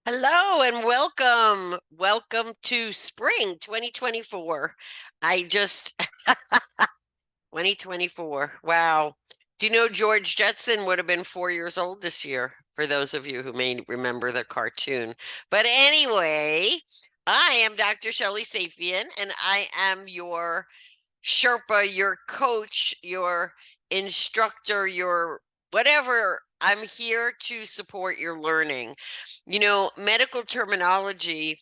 Hello and welcome. Welcome to spring 2024. I just 2024. Wow. Do you know George Jetson would have been 4 years old this year, for those of you who may remember the cartoon. But anyway, I am Dr. Shelley Safian, and I am your Sherpa, your coach, your instructor, your whatever. I'm here to support your learning. Medical terminology,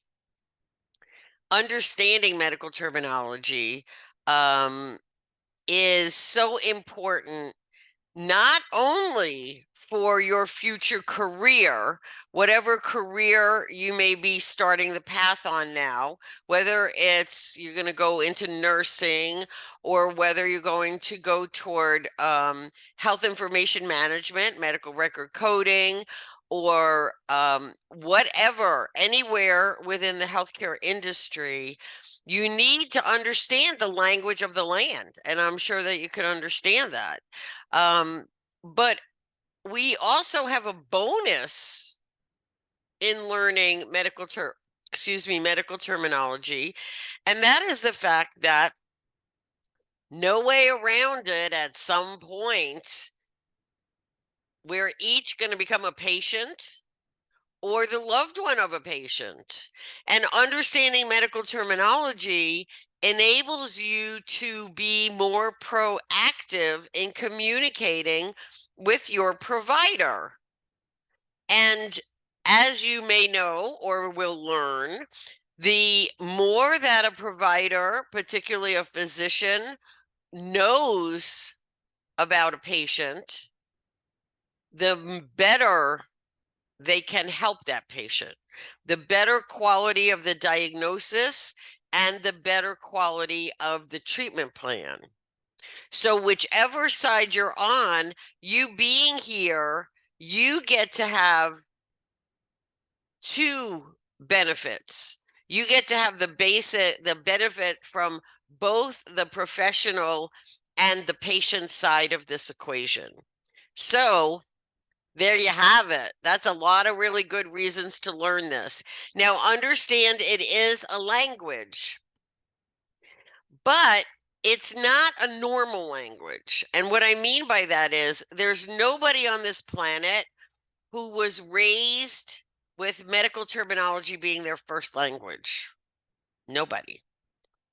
understanding medical terminology, um, is so important not only for your future career, whatever career you may be starting the path on now, whether it's you're going to go into nursing or whether you're going to go toward health information management, medical record coding, or whatever, anywhere within the healthcare industry, you need to understand the language of the land. And I'm sure that you can understand that. But we also have a bonus in learning medical terminology, and that is the fact that no way around it, at some point we're each going to become a patient or the loved one of a patient. And understanding medical terminology enables you to be more proactive in communicating with your provider. And as you may know or will learn, the more that a provider, particularly a physician, knows about a patient, the better they can help that patient, the better quality of the diagnosis, and the better quality of the treatment plan. So whichever side you're on, you being here, you get to have two benefits. You get to have the benefit from both the professional and the patient side of this equation. So there you have it. That's a lot of really good reasons to learn this. Now, understand it is a language, but it's not a normal language. And what I mean by that is there's nobody on this planet who was raised with medical terminology being their first language. Nobody.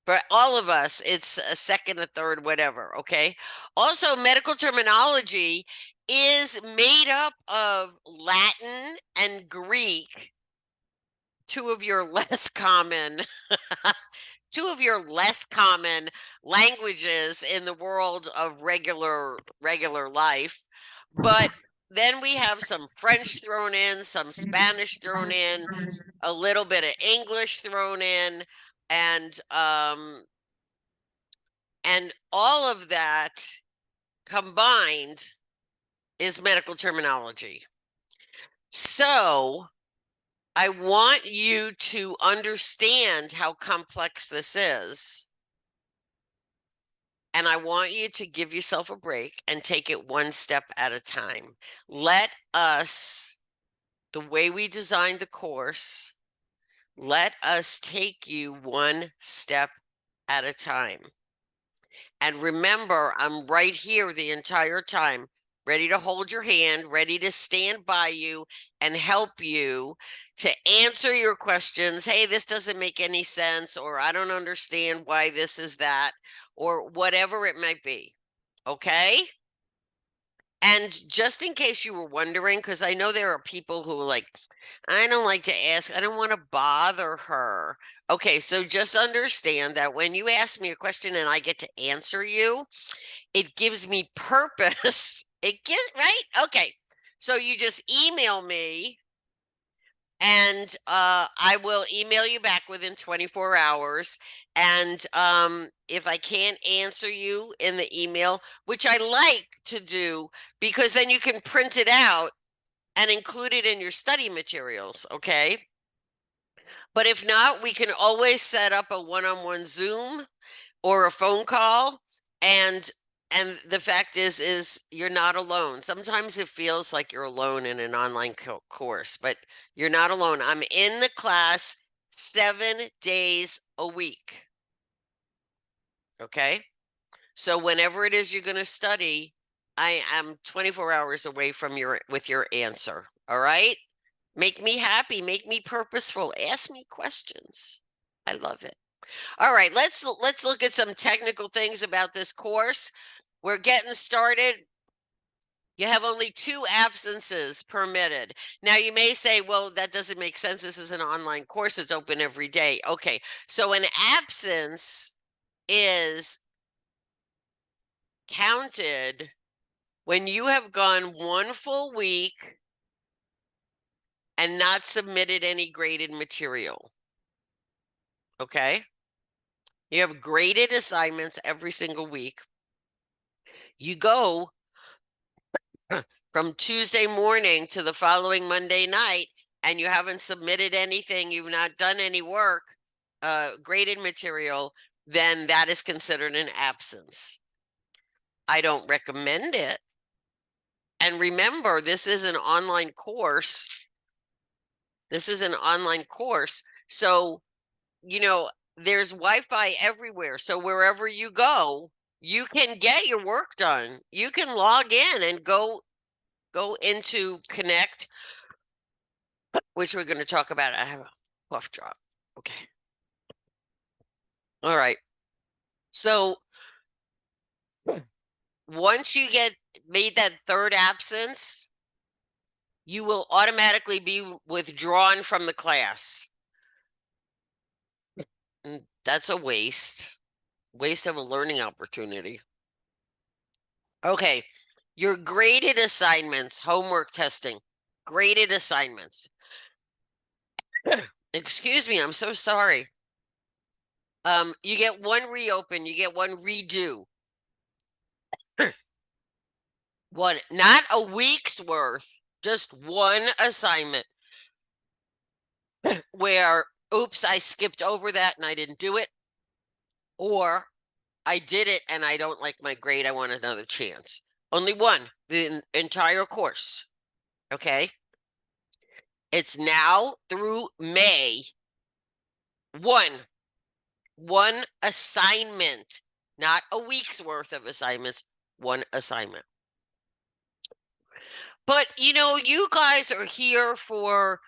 For all of us, it's a second, a third, whatever. Okay. Also, medical terminology is made up of Latin and Greek, two of your less common two of your less common languages in the world of regular life. But then we have some French thrown in, some Spanish thrown in, a little bit of English thrown in, and all of that combined is medical terminology. So I want you to understand how complex this is. And I want you to give yourself a break and take it one step at a time. Let us, the way we designed the course, let us take you one step at a time. And remember, I'm right here the entire time, ready to hold your hand, ready to stand by you and help you to answer your questions. Hey, this doesn't make any sense, or I don't understand why this is that, or whatever it might be. Okay? And just in case you were wondering, because I know there are people who are like, I don't like to ask, I don't want to bother her. Okay, so just understand that when you ask me a question and I get to answer you, it gives me purpose. It gives, right? Okay. So you just email me and I will email you back within 24 hours. And if I can't answer you in the email, which I like to do, because then you can print it out and include it in your study materials, okay? But if not, we can always set up a one-on-one Zoom or a phone call, and And the fact is you're not alone. Sometimes it feels like you're alone in an online course, but you're not alone. I'm in the class 7 days a week. Okay. So whenever it is you're going to study, I am 24 hours away from with your answer. All right. Make me happy. Make me purposeful. Ask me questions. I love it. All right. Let's look at some technical things about this course. We're getting started. You have only 2 absences permitted. Now, you may say, well, that doesn't make sense. This is an online course. It's open every day. Okay, so an absence is counted when you have gone 1 full week and not submitted any graded material. Okay? You have graded assignments every single week. You go from Tuesday morning to the following Monday night, and you haven't submitted anything, you've not done any work, graded material, then that is considered an absence. I don't recommend it. And remember, this is an online course. This is an online course. So, you know, there's Wi-Fi everywhere. So wherever you go, you can get your work done. You can log in and go into Connect, which we're going to talk about. I have a cough drop. Okay. All right. So once you get made that 3rd absence, you will automatically be withdrawn from the class. And that's a waste of a learning opportunity. Okay. Your graded assignments, homework testing, graded assignments. Excuse me, I'm so sorry. You get 1 reopen, you get 1 redo. One, not a week's worth, just 1 assignment where, oops, I skipped over that and I didn't do it, or I did it and I don't like my grade, I want another chance. Only 1, the entire course. Okay. It's now through May. 1 assignment, not a week's worth of assignments, 1 assignment. But you guys are here for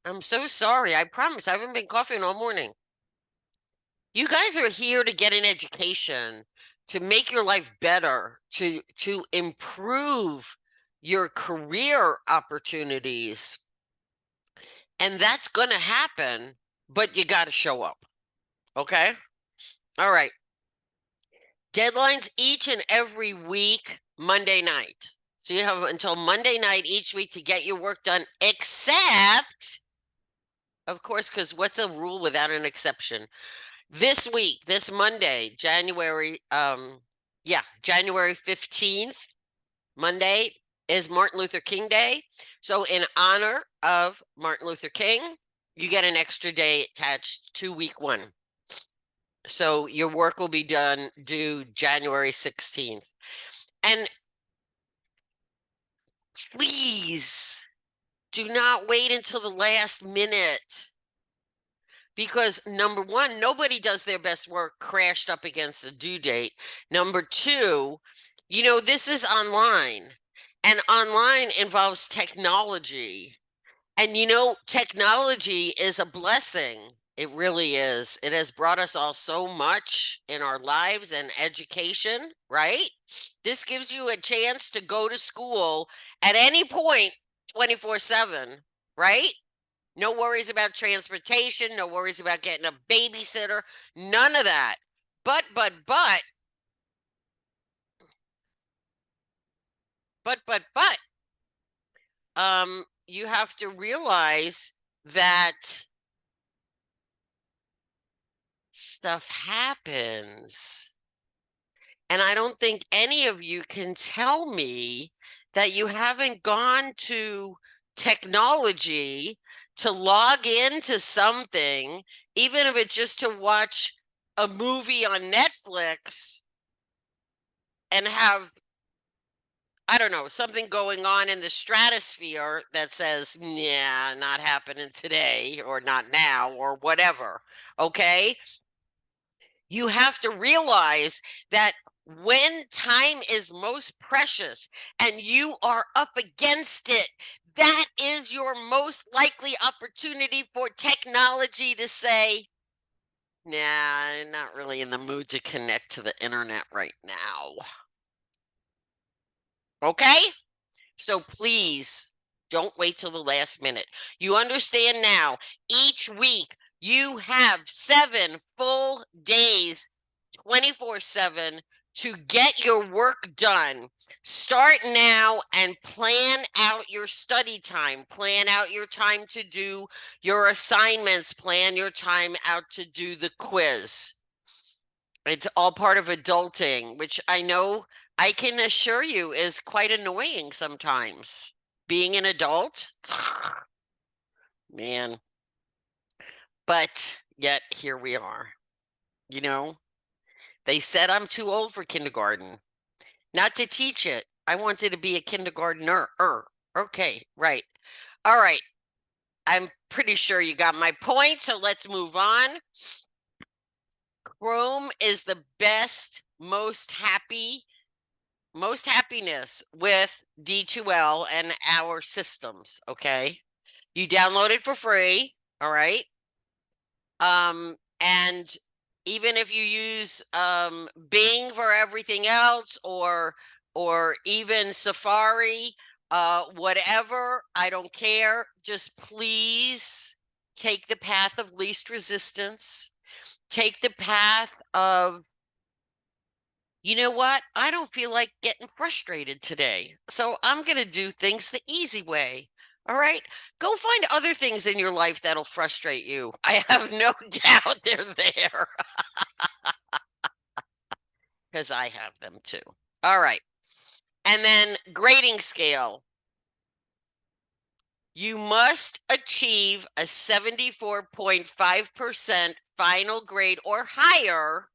I'm so sorry. I promise I haven't been coughing all morning. You guys are here to get an education, to make your life better, to improve your career opportunities. And that's going to happen, but you got to show up. Okay? All right. Deadlines each and every week, Monday night. So you have until Monday night each week to get your work done, except, of course, because what's a rule without an exception? This week, this Monday, January 15th, Monday, is Martin Luther King Day. So in honor of Martin Luther King, you get an extra day attached to week 1. So your work will be due January 16th. And please do not wait until the last minute. Because number 1, nobody does their best work crashed up against a due date. Number 2, this is online, and online involves technology. And technology is a blessing. It really is. It has brought us all so much in our lives and education, right? This gives you a chance to go to school at any point 24/7, right? No worries about transportation, no worries about getting a babysitter, none of that. But you have to realize that stuff happens. And I don't think any of you can tell me that you haven't gone to technology to log into something, even if it's just to watch a movie on Netflix, and have, I don't know, something going on in the stratosphere that says, yeah, not happening today or not now or whatever. Okay. You have to realize that when time is most precious and you are up against it, that is your most likely opportunity for technology to say, nah, I'm not really in the mood to connect to the internet right now. Okay? So please don't wait till the last minute. You understand now, each week you have 7 full days, 24/7 to get your work done. Start now and plan out your study time. Plan out your time to do your assignments. Plan your time out to do the quiz. It's all part of adulting, which I know I can assure you is quite annoying sometimes. Being an adult, man. But yet here we are. You know, they said I'm too old for kindergarten. Not to teach it. I wanted to be a kindergartner. Okay, right. All right. I'm pretty sure you got my point, so let's move on. Chrome is the best, most happiness with D2L and our systems, okay? You download it for free, all right? And even if you use Bing for everything else or even Safari, whatever, I don't care. Just please take the path of least resistance. Take the path of, you know what? I don't feel like getting frustrated today. So I'm going to do things the easy way. All right. Go find other things in your life that'll frustrate you. I have no doubt they're there because I have them too. All right. And then grading scale. You must achieve a 74.5% final grade or higher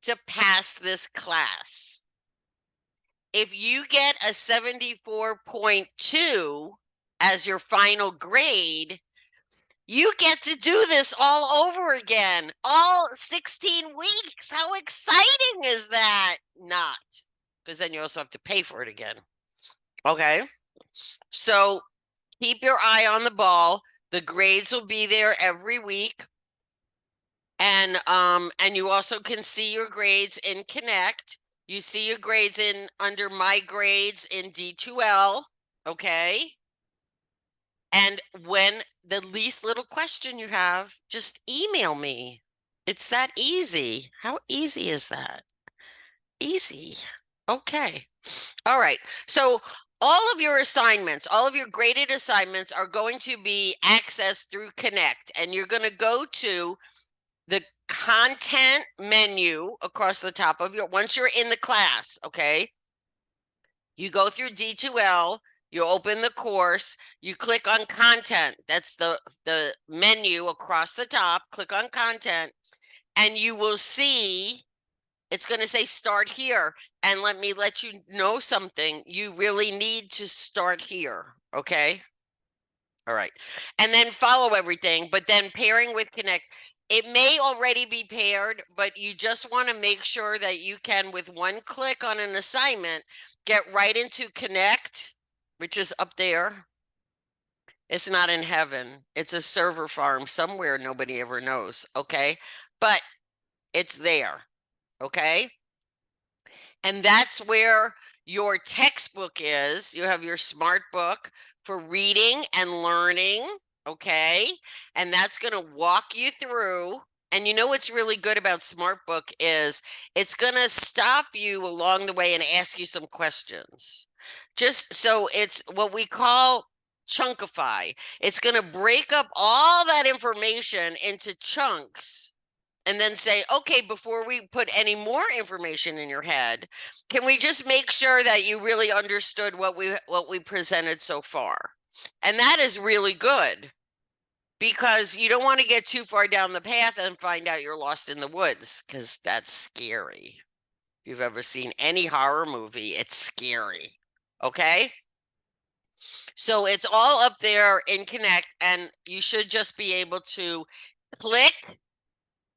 to pass this class. If you get a 74.2 as your final grade, you get to do this all over again, all 16 weeks. How exciting is that? Not, because then you also have to pay for it again. Okay. So keep your eye on the ball. The grades will be there every week. And you also can see your grades in Connect. You see your grades in under my grades in D2L, okay? And when the least little question you have, just email me. It's that easy. How easy is that? Easy. Okay. All right. So all of your assignments, all of your graded assignments are going to be accessed through Connect, and you're going to go to the content menu across the top of your, once you're in the class, okay? You go through D2L, you open the course, you click on content. That's the menu across the top. Click on content, and you will see it's going to say start here. And let you know something. You really need to start here, okay? All right. And then follow everything, but then pairing with Connect. It may already be paired, but you just want to make sure that you can, with one click on an assignment, get right into Connect, which is up there. It's not in heaven. It's a server farm somewhere nobody ever knows, okay? But it's there, okay? And that's where your textbook is. You have your smart book for reading and learning, okay? And that's going to walk you through. And you know what's really good about SmartBook is it's going to stop you along the way and ask you some questions. Just so it's what we call chunkify. It's going to break up all that information into chunks and then say, okay, before we put any more information in your head, can we just make sure that you really understood what we presented so far? And that is really good because you don't want to get too far down the path and find out you're lost in the woods, because that's scary. If you've ever seen any horror movie, it's scary. Okay? So it's all up there in Connect, and you should just be able to click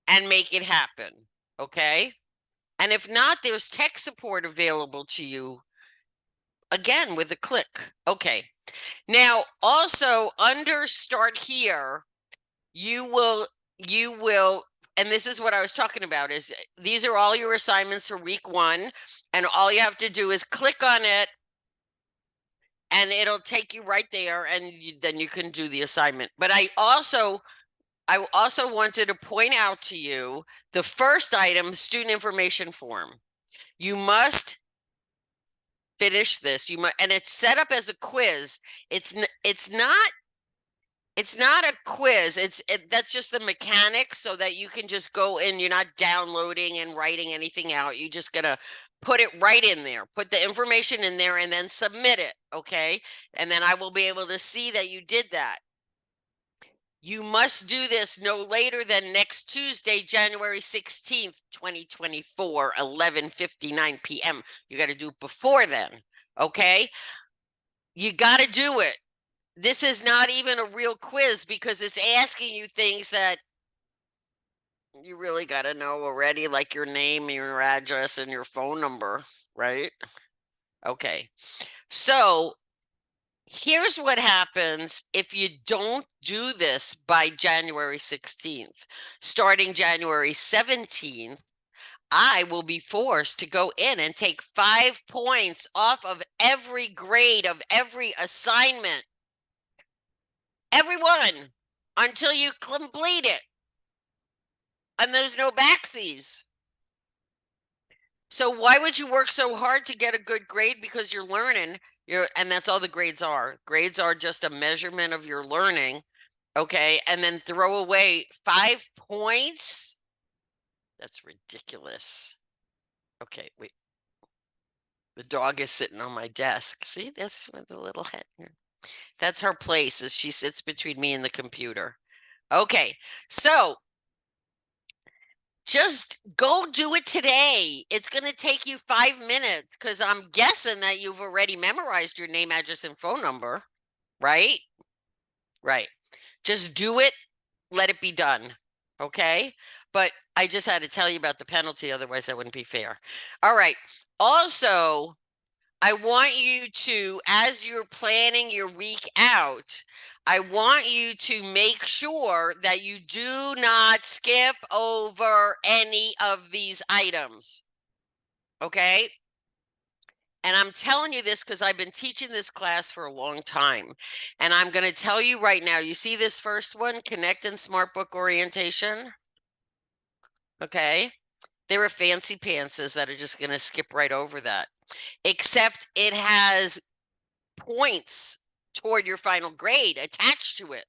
and make it happen. Okay? And if not, there's tech support available to you again with a click. Okay. Now, also under Start Here, you will, and this is what I was talking about, is these are all your assignments for week 1, and all you have to do is click on it, and it'll take you right there, and then you can do the assignment. But I also wanted to point out to you the first item, student information form. You must finish this. You must, and it's set up as a quiz. It's not a quiz. That's just the mechanics, so that you can just go in. You're not downloading and writing anything out. You're just gonna put it right in there, put the information in there, and then submit it. Okay. And then I will be able to see that you did that. You must do this no later than next Tuesday, January 16th, 2024, 11:59 p.m. You got to do it before then. Okay. You got to do it. This is not even a real quiz, because it's asking you things that you really got to know already, like your name, your address, and your phone number, right? Okay. So here's what happens if you don't do this by January 16th. Starting January 17th, I will be forced to go in and take 5 points off of every grade of every assignment. Everyone, until you complete it. And there's no backsies. So why would you work so hard to get a good grade? Because you're learning. And that's all the grades are. Grades are just a measurement of your learning. Okay. And then throw away 5 points. That's ridiculous. Okay, wait. The dog is sitting on my desk. See, that's with the little head. That's her place, as she sits between me and the computer. Okay, so just go do it today. It's going to take you 5 minutes, because I'm guessing that you've already memorized your name, address, and phone number, right? Right. Just do it. Let it be done. Okay. But I just had to tell you about the penalty. Otherwise, that wouldn't be fair. All right. Also, I want you to, as you're planning your week out, I want you to make sure that you do not skip over any of these items. Okay? And I'm telling you this because I've been teaching this class for a long time. And I'm going to tell you right now, you see this first one, Connect and Smart Book Orientation? Okay? There are fancy pantses that are just going to skip right over that. Except it has points toward your final grade attached to it.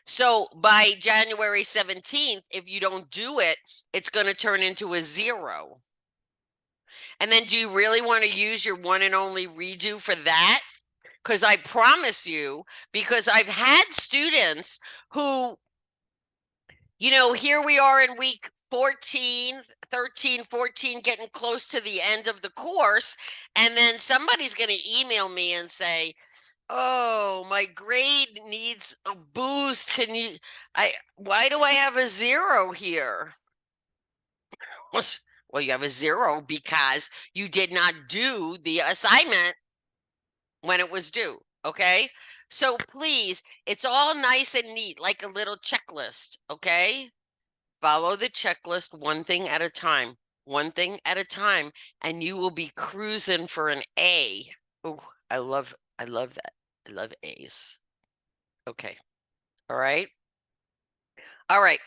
So by January 17th, if you don't do it, it's going to turn into a 0. And then do you really want to use your one and only redo for that? Because I promise you, because I've had students who, here we are in week 14, 13, 14, getting close to the end of the course. And then somebody's going to email me and say, oh, my grade needs a boost. Why do I have a 0 here? Well, you have a 0 because you did not do the assignment when it was due. Okay. So please, it's all nice and neat, like a little checklist. Okay. Follow the checklist one thing at a time, and you will be cruising for an A. Oh, I love that. I love A's. Okay. All right. All right.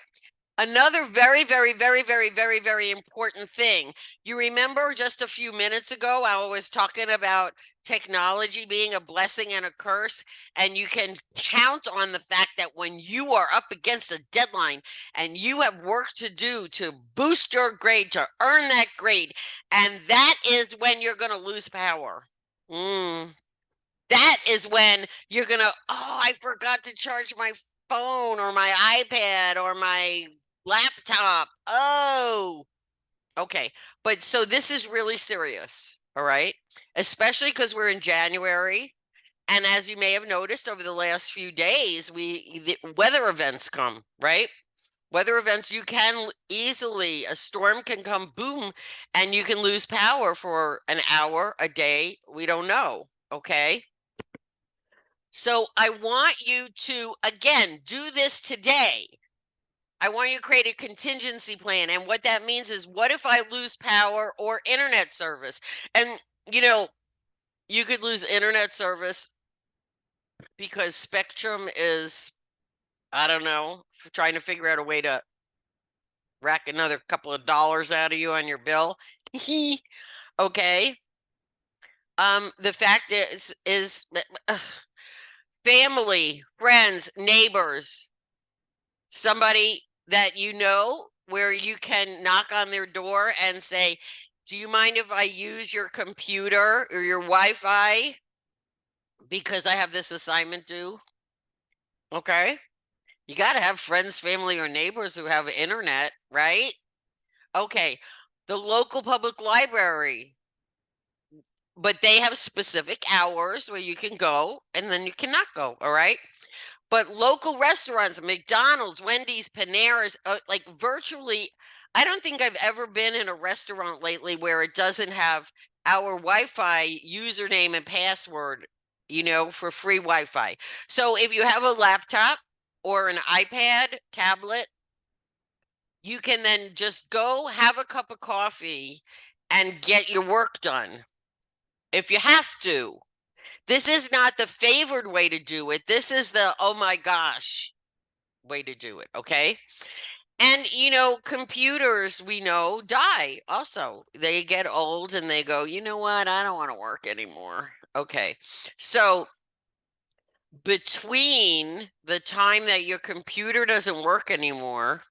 Another very, very, very, very, very, very important thing. You remember just a few minutes ago, I was talking about technology being a blessing and a curse, and you can count on the fact that when you are up against a deadline and you have work to do to boost your grade, to earn that grade, and that is when you're going to lose power. That is when you're going to, I forgot to charge my phone or my iPad or my laptop. Oh, Okay, but so this is really serious, all right? Especially because we're in January. And as you may have noticed over the last few days, the weather events come, right? Weather events, you can easily, a storm can come, boom, and you can lose power for an hour, a day. We don't know, okay? So I want you to, again, do this today. I want you to create a contingency plan. And what that means is, what if I lose power or internet service? And, you know, you could lose internet service because Spectrum is, I don't know, trying to figure out a way to rack another couple of dollars out of you on your bill. Okay. The fact is family, friends, neighbors, somebody that you know where you can knock on their door and say, do you mind if I use your computer or your Wi-Fi because I have this assignment due? Okay. You got to have friends, family, or neighbors who have internet, right? Okay. The local public library, but they have specific hours where you can go and then you cannot go. All right. But local restaurants, McDonald's, Wendy's, Panera's, like virtually, I don't think I've ever been in a restaurant lately where it doesn't have our Wi-Fi username and password, for free Wi-Fi. So if you have a laptop or an iPad, tablet, you can then just go have a cup of coffee and get your work done if you have to. This is not the favored way to do it. This is the, oh my gosh, way to do it. Okay. And, computers, we know, die also. They get old and they go, you know what? I don't want to work anymore. Okay. So between the time that your computer doesn't work anymore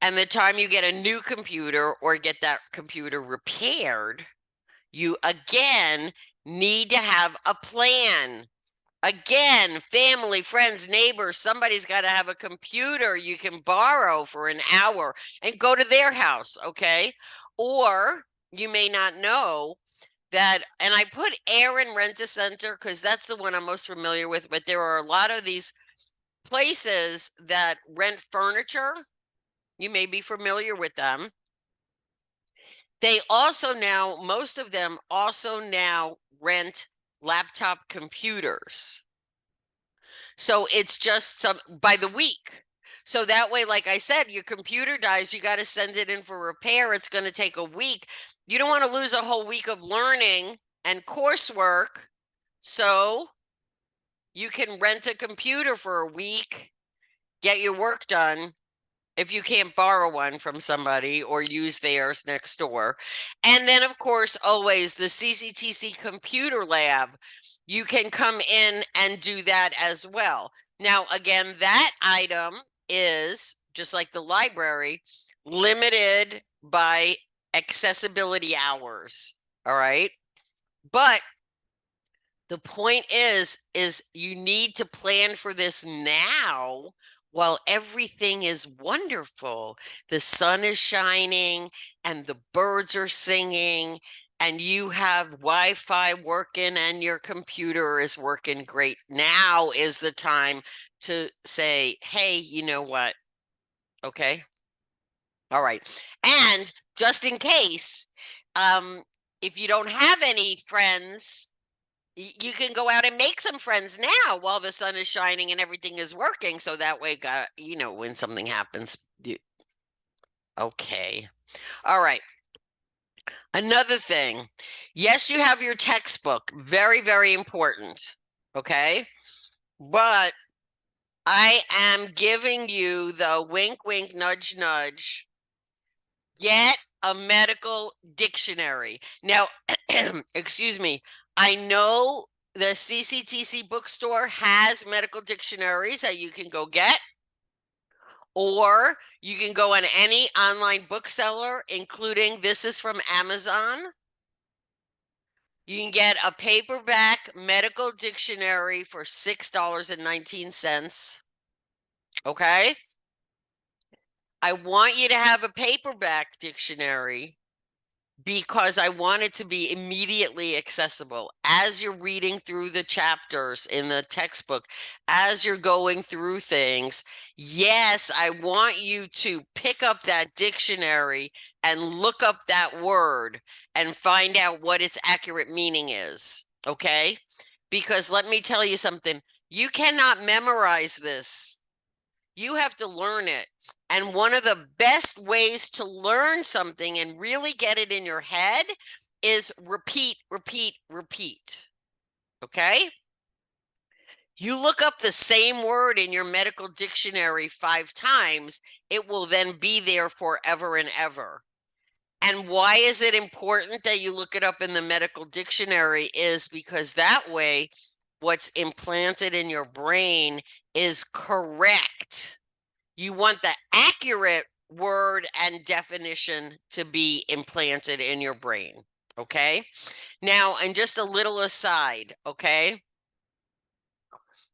and the time you get a new computer or get that computer repaired, you again need to have a plan. Again, family, friends, neighbors, somebody's got to have a computer you can borrow for an hour and go to their house, okay? Or you may not know that, and I put Aaron Rent-A-Center because that's the one I'm most familiar with, but there are a lot of these places that rent furniture. You may be familiar with them. They also now, most of them also now rent laptop computers. So it's just some by the week. So that way, like I said, your computer dies, you got to send it in for repair. It's going to take a week. You don't want to lose a whole week of learning and coursework. So you can rent a computer for a week, get your work done, if you can't borrow one from somebody or use theirs next door. And then, of course, always the CCTC computer lab, you can come in and do that as well. Now, again, that item is just like the library, limited by accessibility hours. All right. But the point is you need to plan for this now while everything is wonderful. The sun is shining and the birds are singing and you have Wi-Fi working and your computer is working great. Now is the time to say, hey, you know what? Okay. All right. And just in case, if you don't have any friends, you can go out and make some friends now while the sun is shining and everything is working. So that way, when something happens, okay. All right. Another thing. Yes, you have your textbook. Very, very important. Okay. But I am giving you the wink, wink, nudge, nudge. Get a medical dictionary. Now, excuse me. I know the CCTC bookstore has medical dictionaries that you can go get, or you can go on any online bookseller, including this is from Amazon. You can get a paperback medical dictionary for $6.19. Okay. I want you to have a paperback dictionary because I want it to be immediately accessible as you're reading through the chapters in the textbook, as you're going through things. Yes, I want you to pick up that dictionary and look up that word and find out what its accurate meaning is, okay? Because let me tell you something, you cannot memorize this. You have to learn it. And one of the best ways to learn something and really get it in your head is repeat, repeat, repeat. Okay? You look up the same word in your medical dictionary 5 times, it will then be there forever and ever. And why is it important that you look it up in the medical dictionary is because that way what's implanted in your brain is correct. You want the accurate word and definition to be implanted in your brain, okay? Now, and just a little aside, okay?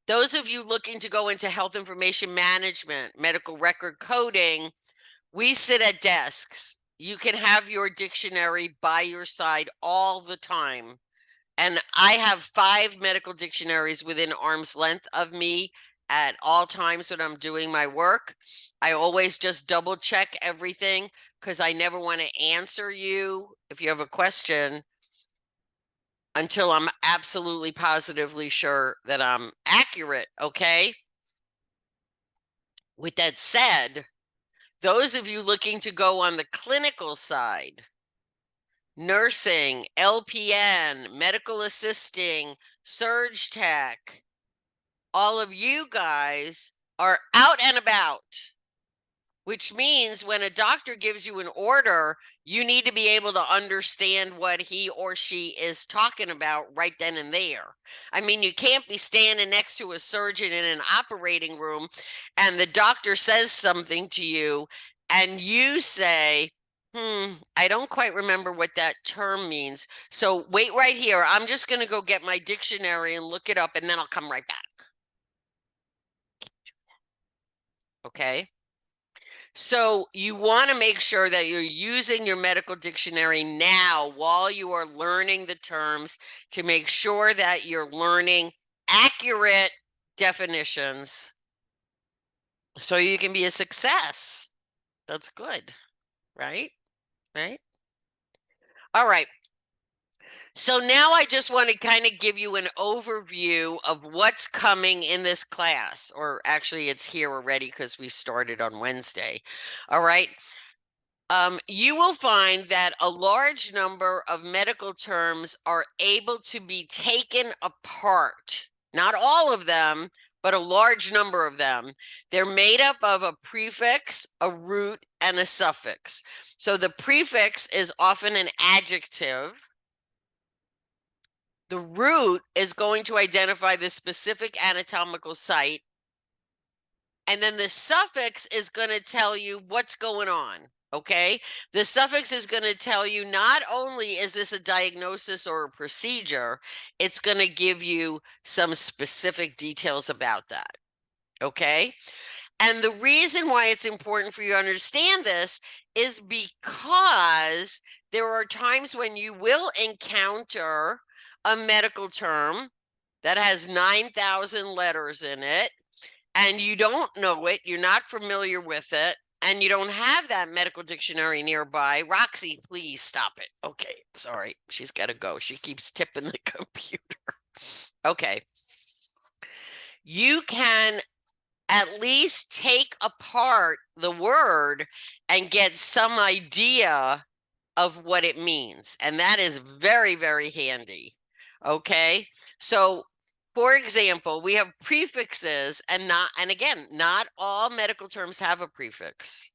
Those of you looking to go into health information management, medical record coding, we sit at desks. You can have your dictionary by your side all the time. And I have 5 medical dictionaries within arm's length of me at all times when I'm doing my work. I always just double check everything because I never want to answer you if you have a question until I'm absolutely positively sure that I'm accurate, okay? With that said, those of you looking to go on the clinical side, nursing, LPN, medical assisting, surge tech, all of you guys are out and about, which means when a doctor gives you an order, you need to be able to understand what he or she is talking about right then and there. I mean, you can't be standing next to a surgeon in an operating room and the doctor says something to you and you say, I don't quite remember what that term means. So wait right here. I'm just going to go get my dictionary and look it up and then I'll come right back. Okay. So you want to make sure that you're using your medical dictionary now while you are learning the terms to make sure that you're learning accurate definitions so you can be a success. That's good, right? Right? All right. So now I just want to kind of give you an overview of what's coming in this class, or actually it's here already because we started on Wednesday. All right. You will find that a large number of medical terms are able to be taken apart. Not all of them, but a large number of them. They're made up of a prefix, a root, and a suffix. So the prefix is often an adjective. The root is going to identify the specific anatomical site. And then the suffix is going to tell you what's going on. Okay. The suffix is going to tell you not only is this a diagnosis or a procedure, it's going to give you some specific details about that. Okay. And the reason why it's important for you to understand this is because there are times when you will encounter a medical term that has 9,000 letters in it and you don't know it, you're not familiar with it, and you don't have that medical dictionary nearby. Roxy, please stop it. Okay, sorry, she's got to go. She keeps tipping the computer. Okay. You can at least take apart the word and get some idea of what it means. And that is very, very handy. Okay. So for example, we have prefixes and again, not all medical terms have a prefix.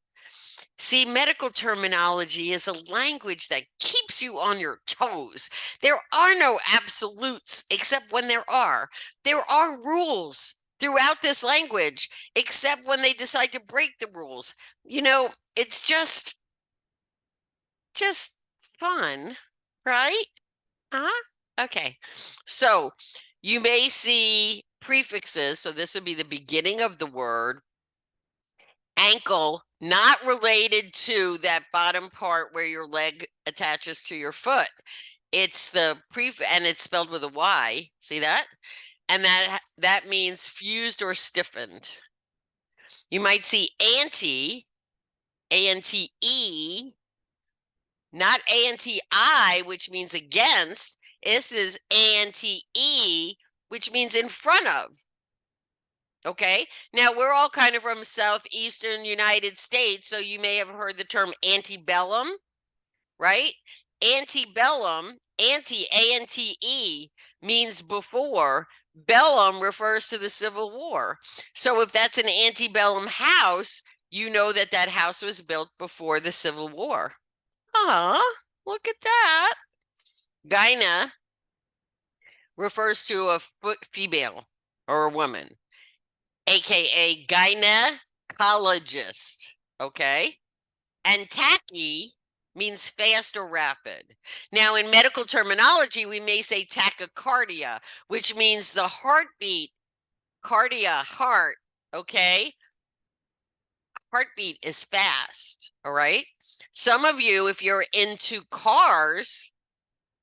See, medical terminology is a language that keeps you on your toes. There are no absolutes except when there are. There are rules throughout this language, except when they decide to break the rules. You know, it's just fun, right? Uh-huh. Okay. So you may see prefixes. So this would be the beginning of the word. Ankle not related to that bottom part where your leg attaches to your foot. It's the and it's spelled with a Y. See that? And that means fused or stiffened. You might see anti, A-N-T-E, not A-N-T-I, which means against. This is A-N-T-E, which means in front of. Okay, now we're all kind of from southeastern United States, so you may have heard the term antebellum, right? Antebellum, anti, A-N-T-E, means before. Bellum refers to the Civil War. So if that's an antebellum house, you know that that house was built before the Civil War. Look at that. Gyna refers to a female or a woman, aka gynecologist, okay? And tachy means fast or rapid. Now, in medical terminology, we may say tachycardia, which means the heartbeat, cardia, heart, okay? Heartbeat is fast, all right? Some of you, if you're into cars,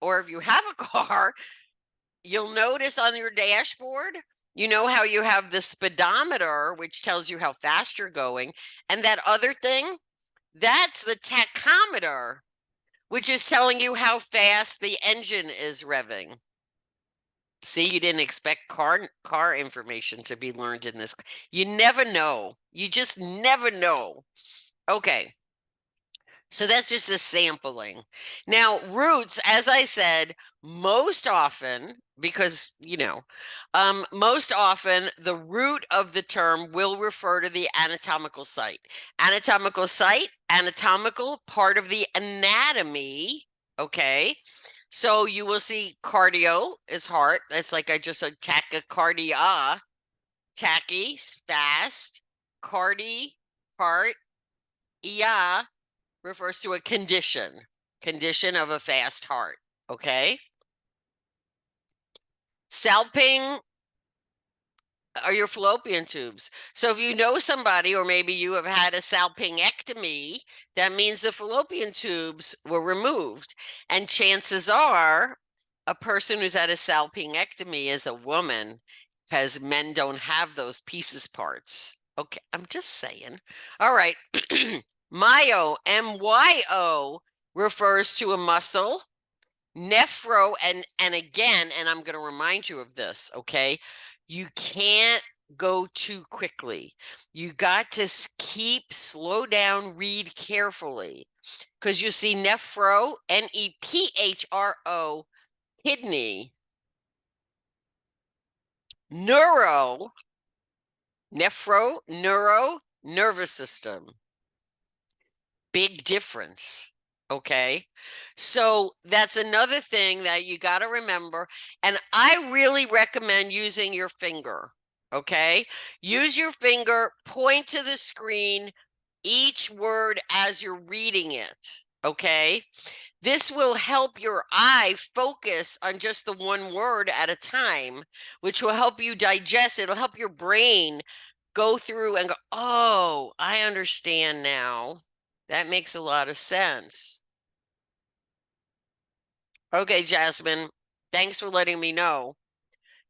or if you have a car, you'll notice on your dashboard, you know how you have the speedometer, which tells you how fast you're going, and that other thing, that's the tachometer, which is telling you how fast the engine is revving. See, you didn't expect car information to be learned in this. You never know. You just never know. Okay. So that's just a sampling. Now, roots, as I said, most often, because, most often the root of the term will refer to the anatomical site. Anatomical site, anatomical part of the anatomy, okay? So you will see cardio is heart. That's like I just said tachycardia, tachy, fast, cardi, heart, yeah, refers to a condition of a fast heart, okay? Salping are your fallopian tubes. So if you know somebody, or maybe you have had a salpingectomy, that means the fallopian tubes were removed. And chances are a person who's had a salpingectomy is a woman, because men don't have those pieces parts. Okay, I'm just saying. All right. Myo, M-Y-O, refers to a muscle. Nephro, and again, and I'm going to remind you of this, okay? You can't go too quickly. You got to slow down, read carefully, because you see nephro, N-E-P-H-R-O, kidney, neuro, nervous system. Big difference. Okay. So that's another thing that you got to remember. And I really recommend using your finger. Okay. Use your finger, point to the screen, each word as you're reading it. Okay. This will help your eye focus on just the one word at a time, which will help you digest. It'll help your brain go through and go, oh, I understand now. That makes a lot of sense. Okay, Jasmine, thanks for letting me know.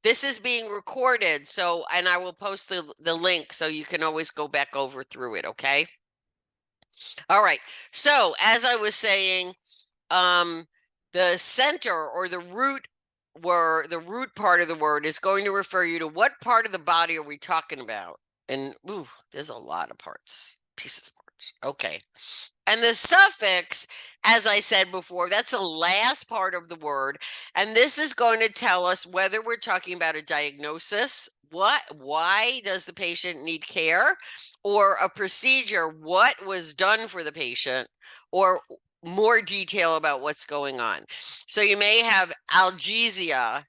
This is being recorded, so, and I will post the link so you can always go back over through it, okay? All right, so as I was saying, the center or the root part of the word is going to refer you to what part of the body are we talking about? And ooh, there's a lot of pieces parts. Okay. And the suffix, as I said before, that's the last part of the word. And this is going to tell us whether we're talking about a diagnosis, why does the patient need care, or a procedure, what was done for the patient, or more detail about what's going on. So you may have analgesia,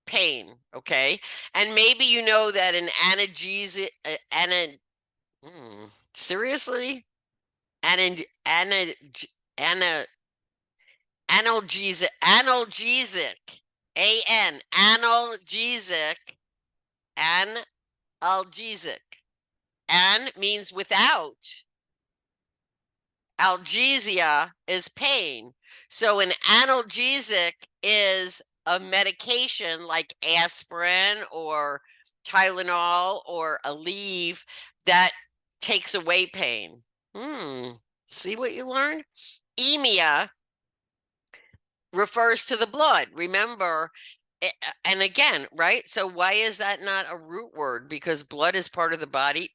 pain, okay? And maybe you know that an analgesia, seriously? Analgesic, analgesic, analgesic, an means without, Analgesia is pain. So an analgesic is a medication like aspirin or Tylenol or Aleve that takes away pain. See what you learned? Emia refers to the blood. Remember, and again, right? So why is that not a root word? Because blood is part of the body.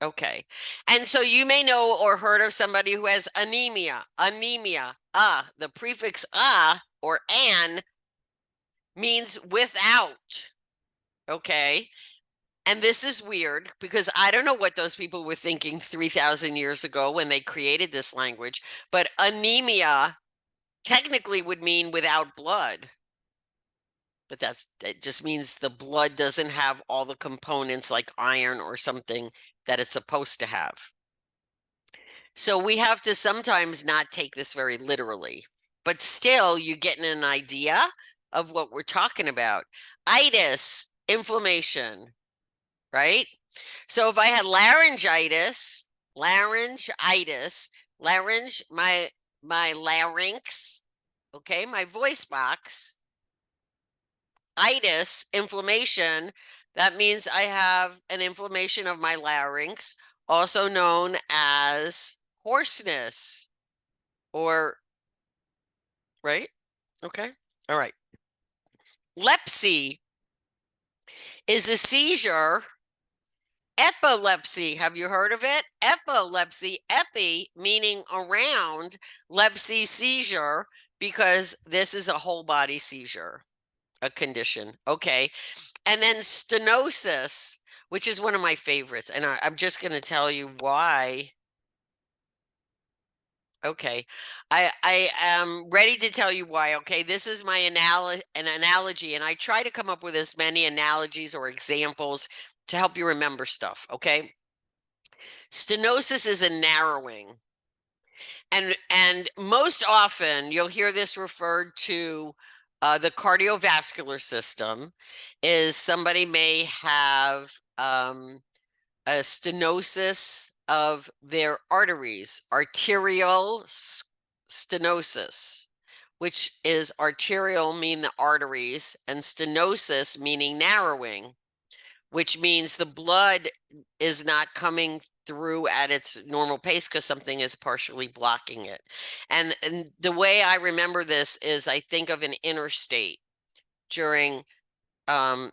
Okay. And so you may know or heard of somebody who has anemia. Anemia. The prefix or an means without. Okay. And this is weird because I don't know what those people were thinking 3,000 years ago when they created this language, but anemia technically would mean without blood. But it just means the blood doesn't have all the components like iron or something that it's supposed to have. So we have to sometimes not take this very literally, but still you're getting an idea of what we're talking about. Itis, inflammation, right? So if I had laryngitis, my larynx, okay, my voice box, itis, inflammation, that means I have an inflammation of my larynx, also known as hoarseness or, right? Okay. All right. Lepsy is a seizure. Epilepsy, have you heard of it? Epilepsy, epi meaning around, lepsy seizure, because this is a whole body seizure, a condition. Okay. And then stenosis, which is one of my favorites. And I'm just going to tell you why. Okay. I am ready to tell you why. Okay. This is my analogy, and I try to come up with as many analogies or examples to help you remember stuff. Okay. Stenosis is a narrowing. And most often you'll hear this referred to the cardiovascular system is somebody may have a stenosis of their arteries, arterial stenosis, which is arterial mean the arteries and stenosis meaning narrowing, which means the blood is not coming through at its normal pace because something is partially blocking it. And the way I remember this is I think of an interstate during and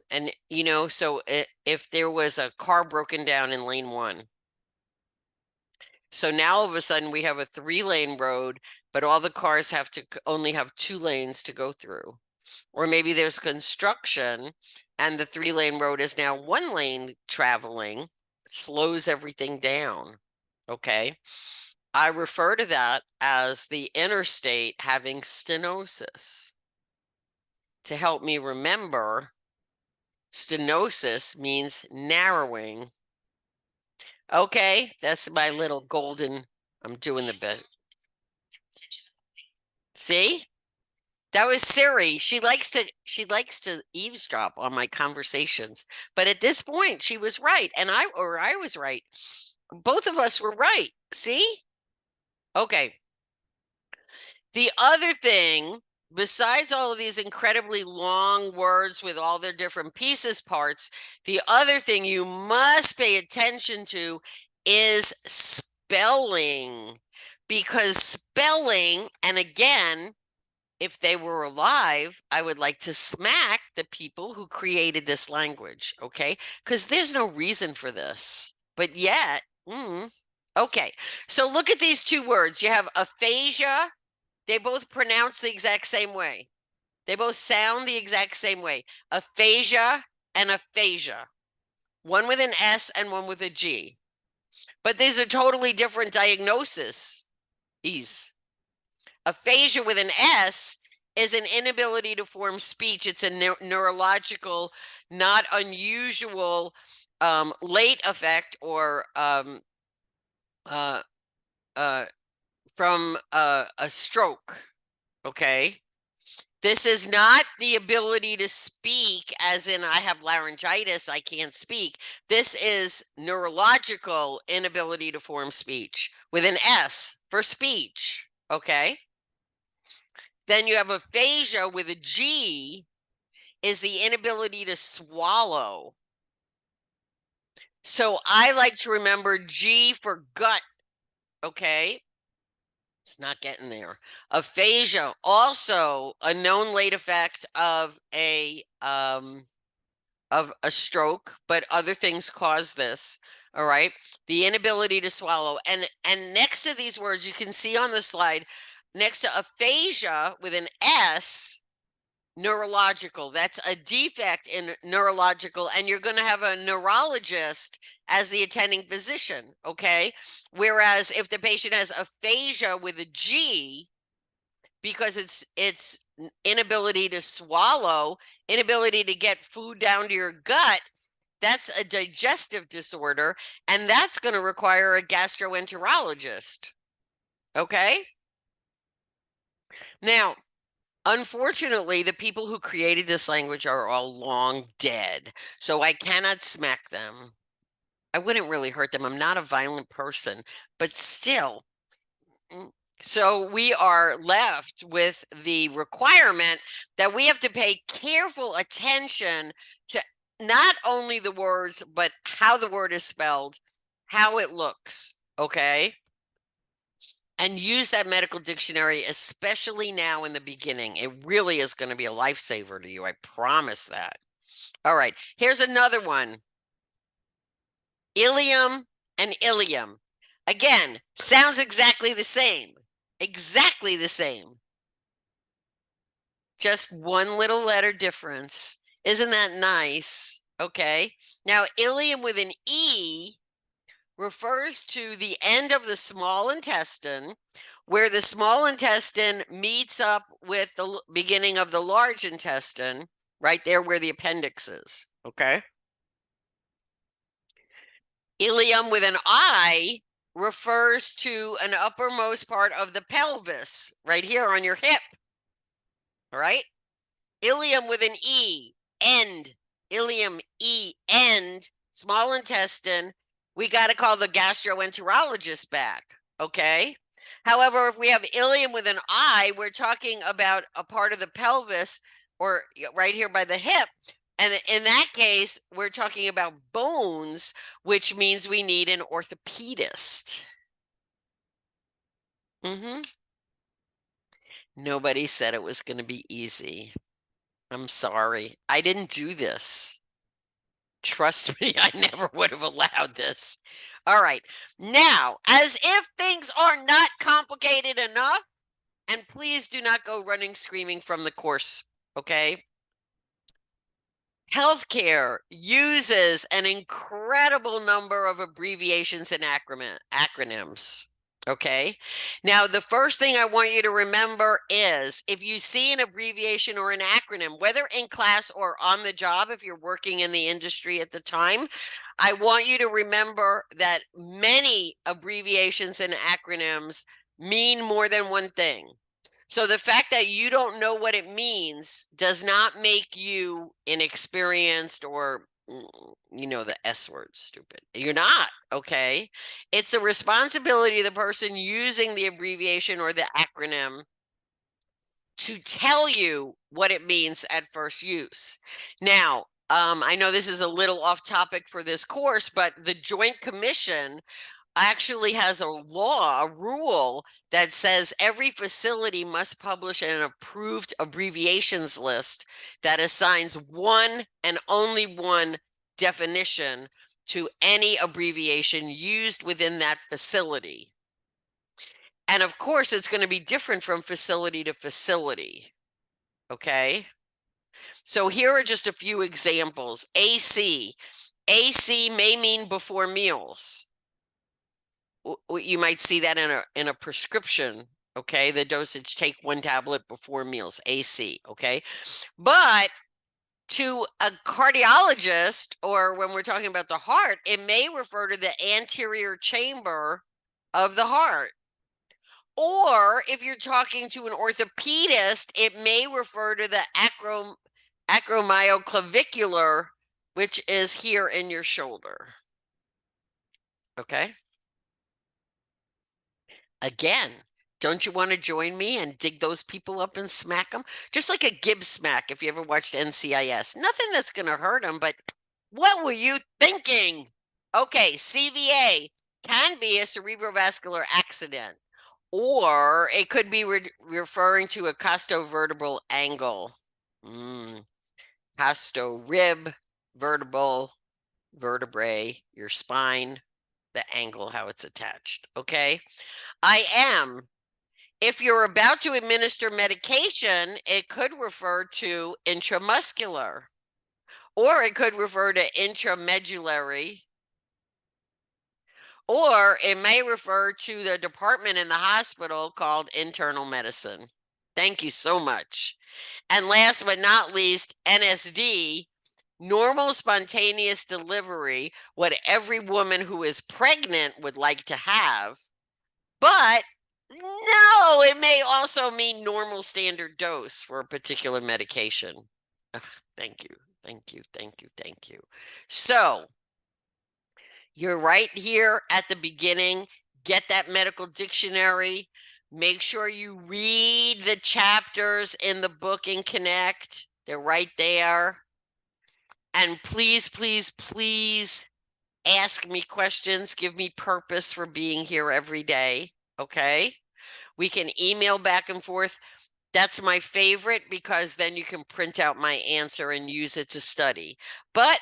so if there was a car broken down in lane 1, so now all of a sudden we have a 3-lane road, but all the cars have to only have 2 lanes to go through. Or maybe there's construction and the 3-lane road is now 1 lane traveling, slows everything down. Okay. I refer to that as the interstate having stenosis. To help me remember, stenosis means narrowing. Okay, that's my little golden, I'm doing the bit. See? That was Siri. She likes to eavesdrop on my conversations. But at this point, she was right, and I was right. Both of us were right. See? Okay. The other thing, besides all of these incredibly long words with all their different pieces, parts, the other thing you must pay attention to is spelling. Because spelling, and again, if they were alive, I would like to smack the people who created this language, okay? Because there's no reason for this. But yet, okay. So look at these 2 words. You have aphasia. They both pronounce the exact same way. They both sound the exact same way. Aphasia and aphasia. One with an S and one with a G. But these are totally different diagnoses. Aphasia with an S is an inability to form speech. It's a neurological, not unusual late effect or from a stroke. Okay. This is not the ability to speak, as in I have laryngitis, I can't speak. This is neurological inability to form speech with an S for speech, okay? Then you have aphasia with a G, is the inability to swallow. So I like to remember G for gut, okay? It's not getting there. Aphasia, also a known late effect of a stroke, but other things cause this. All right. The inability to swallow. And next to these words, you can see on the slide, next to aphasia with an S, neurological. That's a defect in neurological, and you're going to have a neurologist as the attending physician. Okay. Whereas if the patient has aphasia with a G, because it's inability to swallow, inability to get food down to your gut, that's a digestive disorder, and that's going to require a gastroenterologist. Okay? Now, unfortunately, the people who created this language are all long dead, so I cannot smack them. I wouldn't really hurt them. I'm not a violent person, but still. So we are left with the requirement that we have to pay careful attention to not only the words, but how the word is spelled, how it looks, okay? And use that medical dictionary, especially now in the beginning. It really is going to be a lifesaver to you. I promise that. All right, here's another one. Ilium and ilium. Again, sounds exactly the same. Exactly the same. Just one little letter difference. Isn't that nice? Okay. Now, ilium with an E refers to the end of the small intestine, where the small intestine meets up with the beginning of the large intestine, right there where the appendix is. Okay. Ilium with an I refers to an uppermost part of the pelvis, right here on your hip. All right. Ilium with an E, end. Ilium, E, end, small intestine. We got to call the gastroenterologist back, okay? However, if we have ilium with an I, we're talking about a part of the pelvis or right here by the hip. And in that case, we're talking about bones, which means we need an orthopedist. Nobody said it was going to be easy. I'm sorry. I didn't do this. Trust me, I never would have allowed this. All right. Now, as if things are not complicated enough, and please do not go running screaming from the course, okay? Healthcare uses an incredible number of abbreviations and acronyms. Okay. Now, the first thing I want you to remember is if you see an abbreviation or an acronym, whether in class or on the job, if you're working in the industry at the time, I want you to remember that many abbreviations and acronyms mean more than one thing. So the fact that you don't know what it means does not make you inexperienced or, the S word, stupid. You're not, okay? It's the responsibility of the person using the abbreviation or the acronym to tell you what it means at first use. Now, I know this is a little off topic for this course, but the Joint Commission actually has a law, a rule that says every facility must publish an approved abbreviations list that assigns one and only one definition to any abbreviation used within that facility. And of course, it's going to be different from facility to facility. Okay. So here are just a few examples. AC. AC may mean before meals. You might see that in a prescription, okay? The dosage, take 1 tablet before meals, AC, okay? But to a cardiologist, or when we're talking about the heart, it may refer to the anterior chamber of the heart. Or if you're talking to an orthopedist, it may refer to the acromyoclavicular, which is here in your shoulder. Okay. Again, don't you want to join me and dig those people up and smack them? Just like a Gibbs smack, if you ever watched NCIS. Nothing that's going to hurt them, but what were you thinking? Okay, CVA can be a cerebrovascular accident, or it could be referring to a costovertebral angle. Costo-rib, vertebral, vertebrae, your spine, the angle, how it's attached. Okay. I am. If you're about to administer medication, it could refer to intramuscular, or it could refer to intramedullary, or it may refer to the department in the hospital called internal medicine. Thank you so much. And last but not least, NSD, normal spontaneous delivery, what every woman who is pregnant would like to have. But no, it may also mean normal standard dose for a particular medication. Ugh, thank you, thank you, thank you, thank you. So you're right here at the beginning. Get that medical dictionary. Make sure you read the chapters in the book and connect. They're right there. And please, please, please ask me questions. Give me purpose for being here every day. Okay. We can email back and forth. That's my favorite because then you can print out my answer and use it to study. But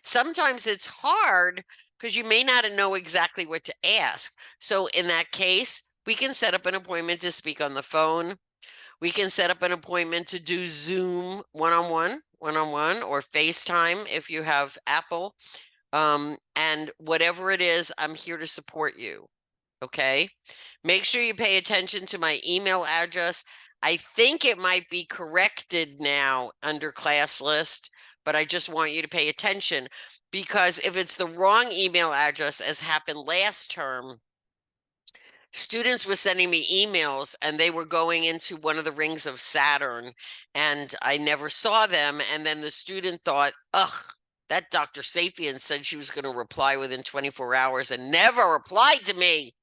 sometimes it's hard because you may not know exactly what to ask. So in that case, we can set up an appointment to speak on the phone. We can set up an appointment to do Zoom one-on-one, or FaceTime if you have Apple. And whatever it is, I'm here to support you. Okay. Make sure you pay attention to my email address. I think it might be corrected now under class list, but I just want you to pay attention because if it's the wrong email address, as happened last term, students were sending me emails and they were going into one of the rings of Saturn and I never saw them. And then the student thought, ugh, that Dr. Sapien said she was going to reply within 24 hours and never replied to me.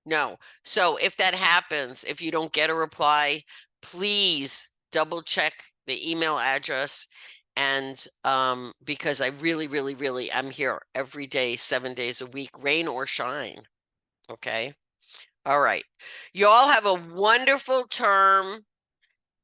No. So if that happens, if you don't get a reply, please double check the email address. And because I really, really, really am here every day, 7 days a week, rain or shine. Okay. All right. You all have a wonderful term.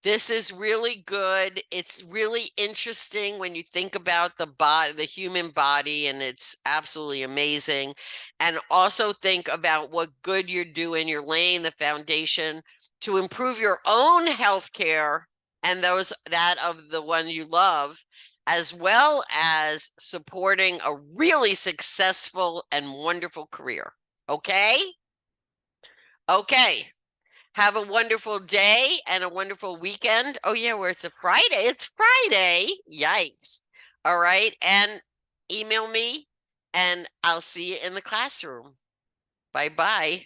This is really good. It's really interesting when you think about the body, the human body, and it's absolutely amazing. And also think about what good you're doing. You're laying the foundation to improve your own health care and that of the one you love, as well as supporting a really successful and wonderful career. Okay? Okay. Have a wonderful day and a wonderful weekend. Oh, yeah, where it's a Friday. It's Friday. Yikes. All right. And email me and I'll see you in the classroom. Bye-bye.